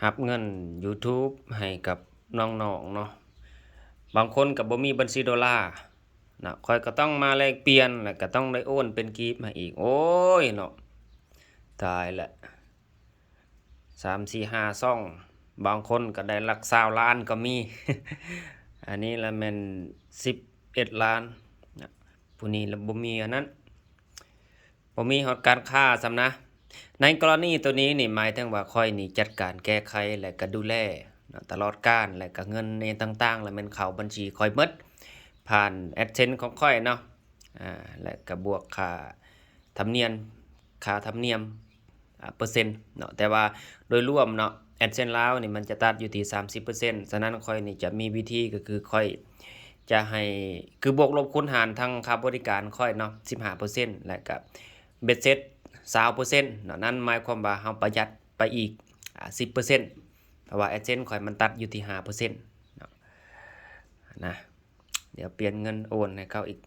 รับเงิน YouTube ให้กับน้องๆเนาะบางคนก็บ่มีบัญชีดอลลาร์นะข้อยก็ต้องมาแลกเปลี่ยนแล้วก็ต้องได้โอนเป็นกีบให้อีกโอ้ยเนาะตายแล้ว3 4 5ช่องบางคนก็ได้หลัก20ล้านก็มี อันนี้ละแม่น11ล้านนะผู้นี้ละบ่มีอันนั้นบ่มีฮอดการค้าส่ำนะในกรณีตัวนี้นี่หมายถึงว่าข้อยนี่จัดการแก้ไขและก็ดูแลนะตลอดกาลและก็เงินในต่างๆแล้วแม่นเข้าบัญชีข้อยหมดผ่าน AdSense ของข้อยเนาะและก็บวกธรรมเนียมค่าธรรมเนียมเปอร์เซ็นต์เนาะแต่ว่าโดยรวมเนาะ AdSense ลาวนี่มันจะตัดอยู่ที่ 30% ฉะนั้นข้อยนี่จะมีวิธีก็คือข้อยจะให้คือบวกลบคูณหารทั้งค่าบริการข้อยเนาะ 15% และก็เบ็ดเสร็จ 20% เนาะนั่นหมายความว่าเราประหยัดไปอีก10%เพราะว่า AdSense ข้อยมันตัดอยู่ที่ 5% เนาะนะเดี๋ยวเปลี่ยนเงินโอนให้เขาอีก